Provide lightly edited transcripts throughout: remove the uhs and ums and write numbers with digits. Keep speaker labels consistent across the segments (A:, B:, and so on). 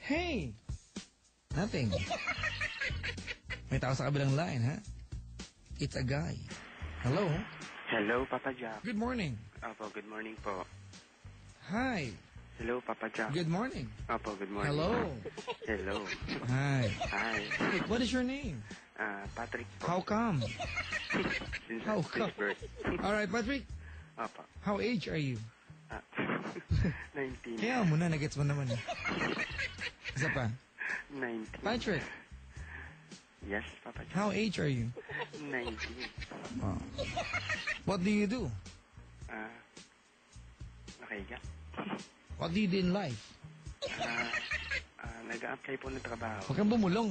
A: Hey! Nothing. May tao sa kabilang line, ha? It's a guy. Hello?
B: Hello, Papa Jack.
A: Good morning.
B: Opo, good morning po.
A: Hi.
B: Hello, Papa Jack.
A: Good morning.
B: Opo, good morning.
A: Hello.
B: Hello.
A: Hi.
B: Hi.
A: What is your name?
B: Patrick po.
A: How come? How
B: Since
A: come?
B: birth.
A: Alright, Patrick.
B: Opo.
A: How age are you?
B: 19.
A: Kaya mo na, nagets mo naman. Isa pa.
B: 19.
A: Patrick,
B: Yes, Papa Jack.
A: how age are you?
B: 19.
A: Oh. What do you do?
B: Nakahiga.
A: What do you do in life?
B: Nag-a-apply po ng trabaho.
A: Huwag kang bumulong.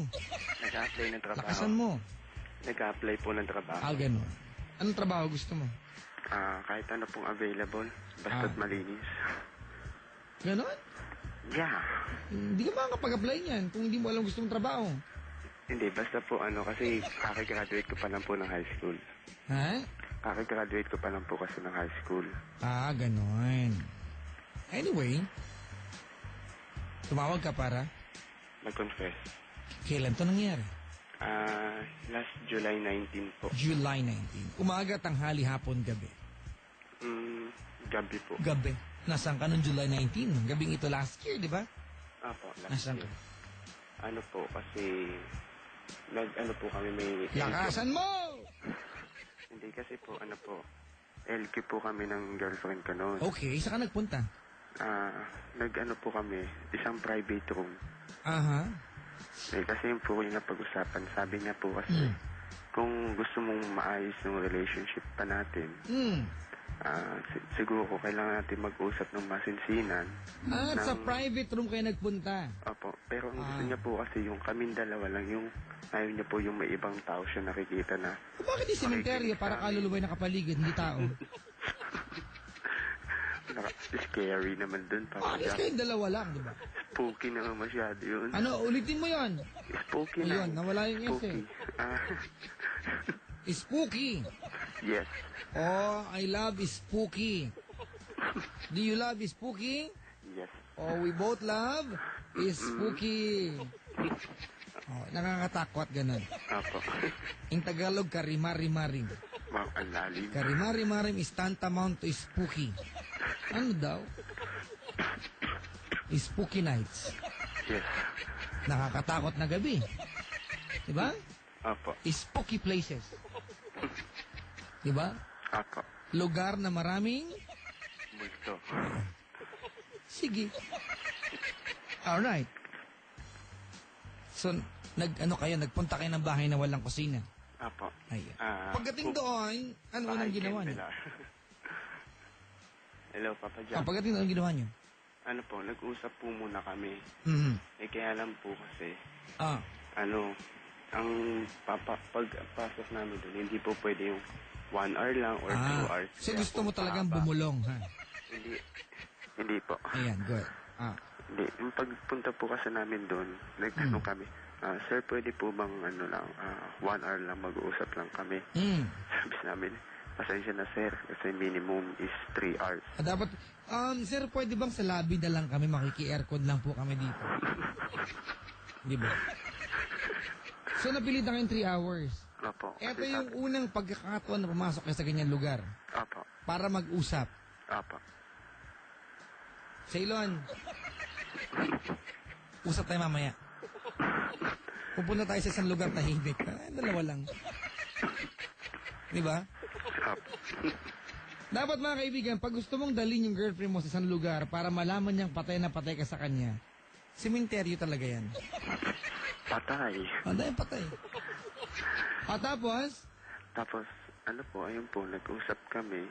B: Nag-a-apply ng trabaho.
A: Lakasan mo.
B: Nag-a-apply po ng trabaho.
A: Ganun. Anong trabaho gusto mo?
B: Kahit ano pong available. Basta't malinis.
A: Ganon?
B: Yeah.
A: Hindi ka makakapag-apply niyan kung hindi mo alam gusto mong trabaho.
B: Hindi, basta po kasi kakagraduate ko pa lang po ng high school.
A: Ha?
B: Kakagraduate ko pa lang po kasi ng high school.
A: Ganon. Anyway, tumawag ka para?
B: Mag-confess.
A: Kailan to nangyari?
B: Last July 19 po.
A: July 19. Umaga, tanghali, hapon, gabi.
B: Gabi po.
A: Gabi. Nasaan ka noong July 19? Gabing ito last year, di ba?
B: Apo, last
A: Nasaan
B: year.
A: ka?
B: Ano po, kasi nag-ano po kami may...
A: Lakasan mo!
B: Hindi kasi po, LQ po kami ng girlfriend ko noon.
A: Okay, saan ka nagpunta?
B: Nag-ano po kami, isang private room.
A: Aha.
B: Kasi yun po yung napag-usapan. Sabi niya po kasi, kung gusto mong maayos yung relationship pa natin, siguro kailangan natin mag-usap ng masinsinan.
A: Sa private room kayo nagpunta?
B: Opo, pero ang gusto niya po kasi yung kaming dalawa lang, yung ayaw niya po yung may ibang tao siya nakikita na.
A: Bakit di sementeryo para kaluluway nakapaligid, hindi tao?
B: Scary naman dun.
A: Bakit kayong dalawa lang, di ba?
B: Spooky naman masyado yun.
A: Ulitin mo yon.
B: Spooky na.
A: Ayun, nawala yung S eh. Spooky.
B: Yes.
A: Oh, I love spooky. Do you love spooky?
B: Yes.
A: Oh, we both love spooky. Oh, nakakatakot ganun.
B: Apo.
A: In Tagalog, karimari-marim.
B: Wow, ang lalim.
A: Karimari-marim is tantamount to spooky. Ano daw? Spooky nights.
B: Yes.
A: Nakakatakot na gabi. Diba?
B: Apo.
A: Spooky places. Diba?
B: Apo.
A: Lugar na maraming...
B: Multo.
A: Sige. Alright. So, nagpunta kayo ng bahay na walang kusina.
B: Apo.
A: Ayun. Pagdating doon, ano unang ginawa niyo?
B: Hello, Papa Jack.
A: Pagdating doon, ginawa niyo?
B: Ano po, nag-usap po muna kami. Kaya lang po kasi, ang pagpasok namin doon, hindi po pwede yung 1 hour lang or 2 hours.
A: So gusto mo talagang bumulong, ha?
B: Hindi po.
A: Ayan, good.
B: Hindi, yung pagpunta po kasi namin doon, nagtanong kami, sir, pwede po bang 1 hour lang mag-uusap lang kami? Sabi namin, pasensya na sir, kasi minimum is 3 hours.
A: Dapat, sir, pwede bang sa lobby na lang kami, makiki-aircon lang po kami dito? Di ba? So, napilitan kayong 3 hours.
B: Opo.
A: Ito yung unang pagkakataon na pumasok kayo sa ganyan lugar.
B: Opo.
A: Para mag-usap.
B: Opo.
A: Ceylon, usap tayo mamaya. Pupunta tayo sa isang lugar tahimik. Dalawa lang. Di ba?
B: Opo.
A: Dapat mga kaibigan, pag gusto mong dalhin yung girlfriend mo sa isang lugar para malaman niyang patay na patay ka sa kanya, sementeryo talaga yan.
B: Patay.
A: Dahil patay. Tapos?
B: Tapos, ayun po, nag-usap kami.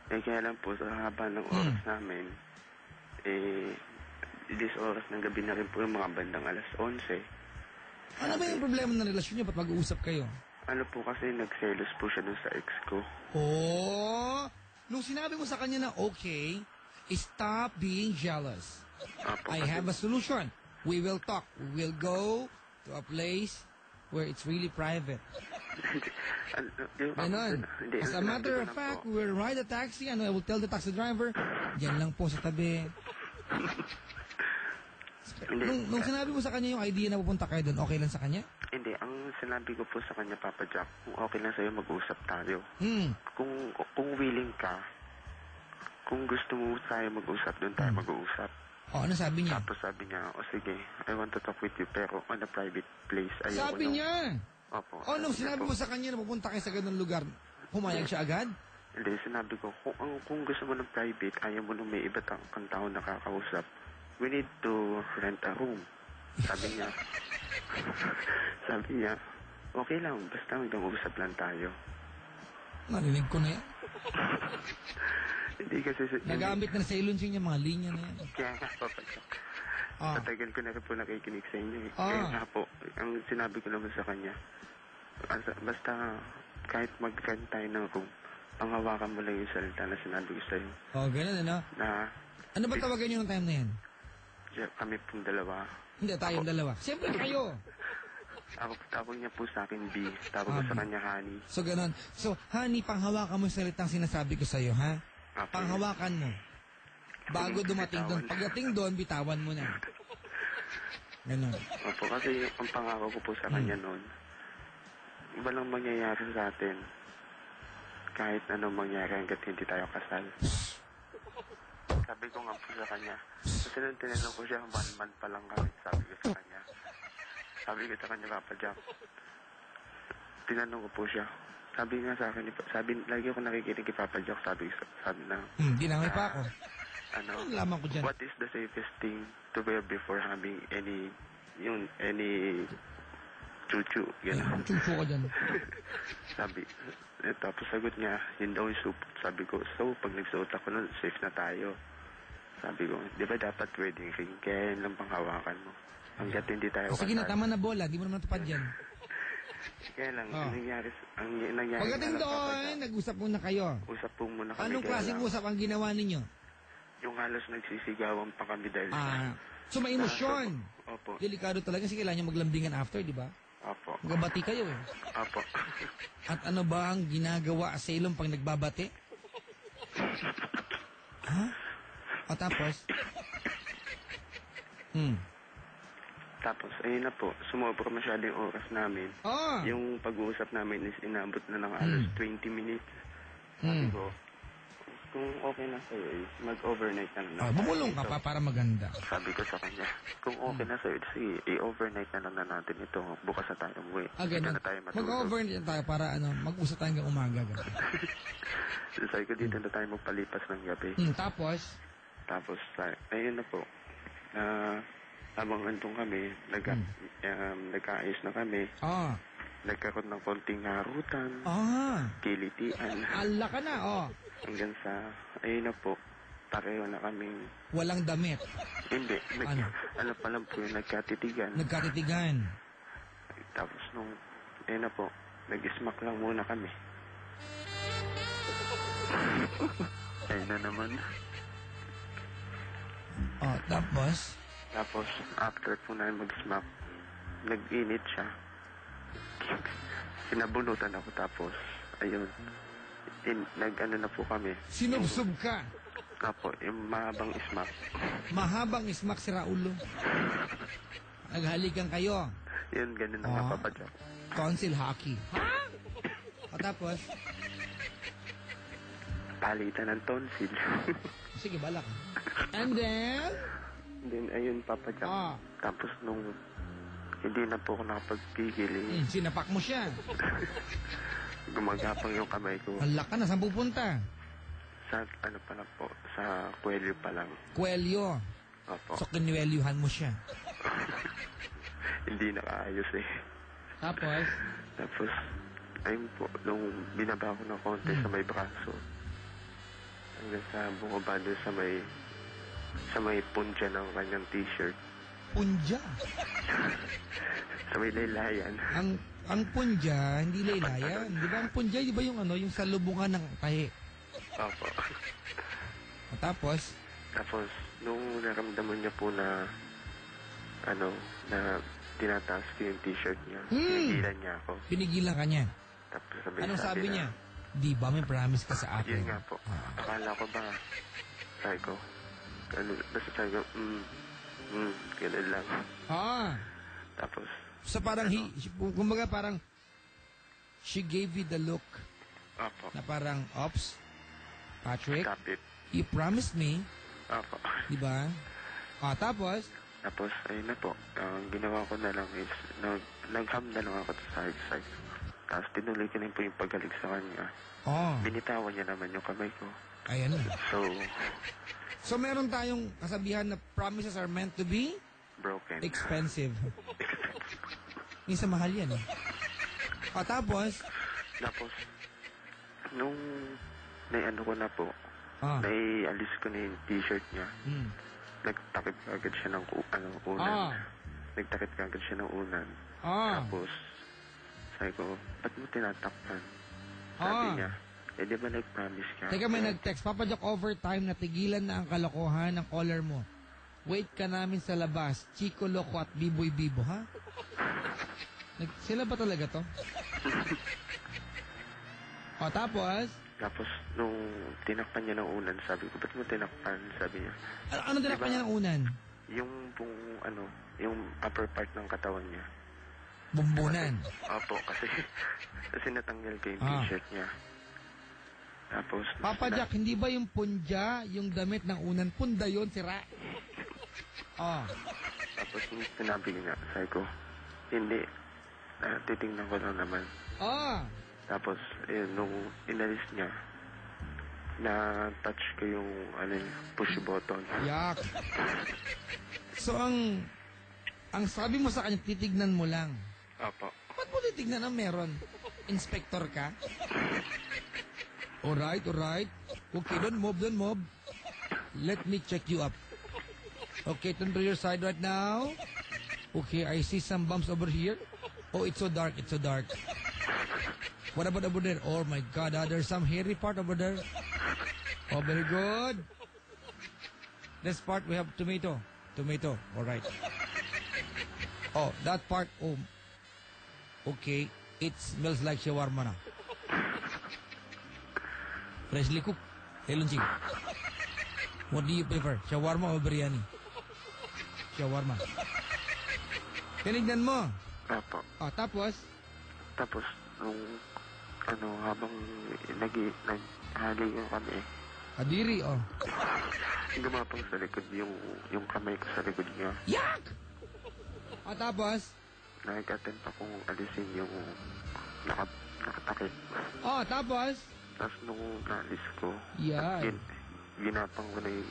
B: Kaya lang po, sa haba ng oras namin, this oras ng gabi na rin po yung mga bandang alas 11.
A: Ano ba yung problema ng relasyon niyo? Ba't mag-uusap kayo?
B: Ano po kasi, nagselos po siya dun sa ex ko.
A: Nung sinabi mo sa kanya na, okay, stop being jealous. I have a solution. We will talk. We will go to a place where it's really private. Ganon. As a matter of fact, we will ride a taxi and I will tell the taxi driver, dyan lang po sa tabi. Nung sinabi mo sa kanya yung idea na pupunta kayo doon, okay lang sa kanya?
B: Hindi, ang sinabi ko po sa kanya, Papa Jack, kung okay lang sa'yo, mag-usap tayo. Kung willing ka, kung gusto mo tayo mag-usap, doon tayo mag-uusap.
A: Ano sabi niya?
B: Tapos sabi niya, sige, I want to talk with you, pero on a private place.
A: Sabi niya?
B: Opo.
A: Nung sinabi mo sa kanya na pupunta kayo sa ganung lugar, pumayag siya agad?
B: Hindi, sinabi ko, kung gusto mo ng private, ayaw mo nung may iba kang tao nakakausap, we need to rent a room. Sabi niya, okay lang, basta hanggang usap lang tayo.
A: Narinig ko na yan.
B: Hindi kasi...
A: Nagamit na sa ilonsing niya mga linya na yan.
B: Kaya nga, Papa Jack. Matagal ko na rin po nakikinig sa inyo. Kaya nga po, ang sinabi ko naman sa kanya, basta kahit mag-rent tayo ng room, panghawakan mo lang yung salita na sinabi ko sa'yo.
A: Ganun ano? Ano ba tawagan niyo ng time na yan?
B: Kami pong dalawa.
A: Hindi, tayong dalawa. Siyempre kayo.
B: Tawag niya po sa akin B. Tawag ko sa kanya Honey.
A: So, ganun. So, Honey, panghawakan mo yung salitang sinasabi ko sa'yo, ha? Okay. Panghawakan mo. Bago dumating doon. Pagdating doon, bitawan mo na. Ganun.
B: Opo, kasi ang pangako ko po sa kanya noon, walang mangyayari sa atin. Kahit anong mangyari hanggat hindi tayo kasal. Sabi ko nga po sa kanya. Kasi nung tinanong ko siya, 1 month pa lang kami. Sabi ko sa kanya, Papa Jack. Tinanong ko po siya. Sabi nga sa akin, lagi ako nakikinig kay Papa Jack. Sabi na,
A: dinamay pa ako. Laman ko dyan.
B: What is the safest thing to wear before having any chuchu?
A: Chuchu ka dyan.
B: Tapos sagot niya, yun daw yung suit. Sabi ko, so pag nagsuot ako nun, safe na tayo. Sabi ko, di ba dapat wedding ring? Kaya yun lang panghawakan mo. Hanggat hindi tayo kasal.
A: Sige na, tama na bola. Di mo naman tupad yan.
B: Kaya lang, ang nangyari
A: pagdating doon, nag-usap muna kayo.
B: Usap po muna kami.
A: Anong klaseng usap ang ginawa ninyo?
B: Yung halos nagsisigawan pa kami dahil
A: so may emosyon.
B: Opo.
A: Delikado talaga kasi kailangan nyo maglambingan after, di ba?
B: Opo.
A: Magabati kayo eh.
B: Opo.
A: At ano ba ang ginagawa sa ilong pag nagbabati? Tapos?
B: Tapos, ayun na po, sumobra masyado yung oras namin. Yung pag-uusap namin is inabot na ng alos 20 minutes. Sabi ko, kung okay na sa'yo is mag-overnight na lang.
A: Bumulong ka pa para maganda.
B: Sabi ko sa kanya, kung okay na sa'yo, sige, i-overnight na lang na natin ito. Bukas na tayo umuwi.
A: Ganun. Mag-overnight tayo para mag-usap tayo hanggang umaga.
B: Sabi ko, dito na tayo magpalipas ng gabi.
A: Tapos,
B: ayun na po. Habang andun kami, nagkaayos na kami. Nagkaroon ng konting harutan. Kilitian.
A: Ala ka na,
B: Hanggang sa, ayun na po, pareho na kaming...
A: Walang damit.
B: Hindi. Alam pa lang po yung nagkatitigan. Tapos ayun na po, nag-smack lang muna kami. Ayun na naman.
A: Tapos?
B: Tapos, after po na mag-smack, nag-init siya. Sinabunutan ako tapos, ayun, nag-ano na po kami.
A: Sinubsob ka?
B: Apo, yung mahabang smack.
A: Mahabang smack si Raulo. Naghalikan kayo.
B: Yun, ganun na nga, Papa Jack.
A: Tonsil hockey. Tapos?
B: Palitan ng tonsil.
A: Sige, balak. And then?
B: Ayun, Papa Jack. Tapos nung hindi na po ako nakapagpigil.
A: Sinapak mo siya.
B: Gumagapang yung kamay ko.
A: Hala ka na, saan pupunta?
B: Sa pa lang po, sa Kuelyo pa lang.
A: Kuelyo?
B: Opo.
A: So, kinuelyuhan mo siya?
B: Hindi nakaayos eh.
A: Tapos,
B: ayun po, nung binaba ko ng konti sa may braso, hanggang sa bumaba doon sa may punja ng kanyang t-shirt.
A: Punja?
B: Sa may laylayan.
A: Ang punja, hindi laylayan. Di ba ang punja, di ba yung yung salubungan ng tahi?
B: Opo.
A: Tapos,
B: nung naramdaman niya po na na tinataas ko yung t-shirt niya, pinigilan niya ako.
A: Pinigilan ka niya?
B: Tapos
A: anong sabi niya? Di ba may promise ka sa akin?
B: Yun nga po. Akala ko ba, sabi ko, basta sabi ko, Ganun lang.
A: Ah.
B: Tapos,
A: So parang, kumbaga parang, she gave you the look
B: opo,
A: na parang, ops, Patrick,
B: stop it.
A: you promised me,
B: Opo.
A: di ba? Tapos,
B: Tapos, ayun na po, ang ginawa ko na lang is, nag-ham na lang ako sa side. Tapos, tinuloy ko na po yung pagaling sa kanya. Binitawan niya naman yung kamay ko.
A: Ayan na.
B: So,
A: meron tayong kasabihan na promises are meant to be
B: broken.
A: expensive. Minsan mahal yan eh. Tapos,
B: nung naiano ko na po, naialis ko na yung t-shirt niya. Nagtakip agad siya ng unan. Nagtakip agad siya ng unan. Tapos, sabi ko, ba't mo tinatakpan? Sabi niya, di ba nag-promise ka?
A: Teka, may nag-text. Papa Jack, overtime, natigilan na ang kalokohan ng caller mo. Wait ka namin sa labas. Chico Loco at Biboy Bibo, ha? Sila ba talaga to? Tapos?
B: Tapos, nung tinakpan niya ng unan, sabi ko, ba't mo tinakpan? Sabi niya.
A: Ano tinakpan niya ng unan?
B: Yung yung upper part ng katawan niya.
A: Bumbunan?
B: Opo, kasi natanggal ko yung t-shirt niya. Tapos,
A: Papa Jack, hindi ba yung punja, yung damit ng unan? Punda yun, sira.
B: Tapos, sinabi niya, sabi ko, hindi, titingnan ko lang naman. Tapos, nung inalis niya, na-touch ko yung push button.
A: Yak. So, ang sabi mo sa kanya, titignan mo lang.
B: Opo.
A: Ba't mo titignan na meron? Inspector ka? Alright. Okay, don't move. Let me check you up. Okay, turn to your side right now. Okay, I see some bumps over here. Oh, it's so dark. What about over there? Oh my God, there's some hairy part over there. Oh, very good. This part we have tomato. Alright. Oh, that part, okay. It smells like shawarma na. Freshly cooked. Hey, Lunching. What do you prefer? Shawarma o biryani? Shawarma. Tinignan mo.
B: Opo.
A: Tapos?
B: Tapos, nung, habang naghaligan kami.
A: Adiri,
B: Gumapang sa likod yung kamay ko sa likod niya.
A: Yak! Tapos?
B: Nag-attempt akong alisin yung nakatakip.
A: Tapos?
B: Tapos nung naalis ko,
A: Yan.
B: ginapang ko na yung,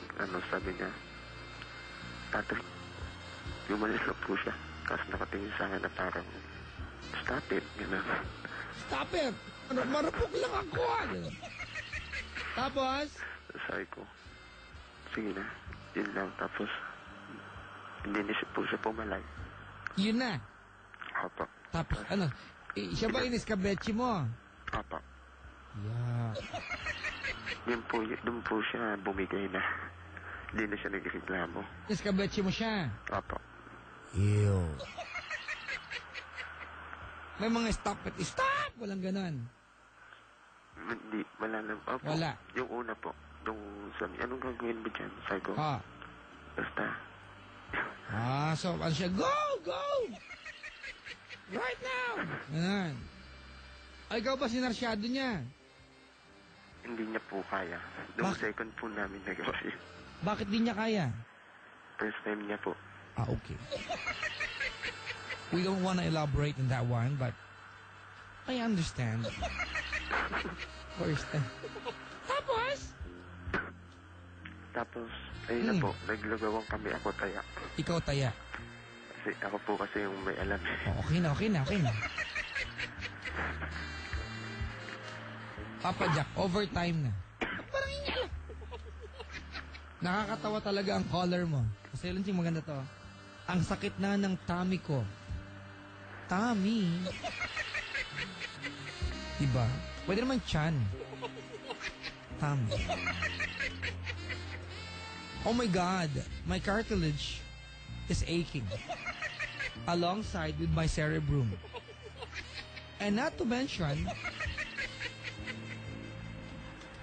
B: sabi niya, Patrick, lumalis lang po siya. Tapos nakatingin sa akin na parang, stop it, gano'n.
A: Stop it! Marupok lang ako, Tapos?
B: Sabi ko, sige na, yun lang. Tapos, hindi na siya po siya pumalay.
A: Yun na.
B: Opo.
A: Tapos, siya ba iniskabechi mo?
B: Opo.
A: Yeah.
B: Doon po siya bumigay na. Hindi na siya nagreklamo.
A: Iniskabechi mo siya?
B: Opo.
A: Ew. May mga stop it. Stop! Walang ganon.
B: Hindi, wala lang. Opo.
A: Wala.
B: Yung una po, sabi, anong gagawin mo dyan? Sabi ko, basta.
A: So, ano siya? Go! Right now! Ganon. Ay, ikaw ba sinarsyado niya?
B: Hindi niya po kaya. Noong second po namin nagawa yun.
A: Bakit di niya kaya?
B: First time niya po.
A: Okay. We don't want to elaborate on that one, but I understand. First time.
B: Tapos, ayun na po, naglugawang kami, ako taya.
A: Ikaw taya.
B: Kasi ako po kasi yung may alam.
A: Okay na. Papa Jack, overtime na. Parang ingala. Nakakatawa talaga ang caller mo. Kasi Lunching, maganda to. Ang sakit na ng tummy ko. Tummy? Diba? Pwede naman chan. Tummy. Oh my God, my cartilage is aching. Alongside with my cerebrum. And not to mention,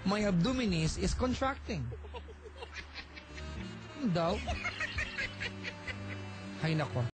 A: my abdominis is contracting. Daw. Hay nako.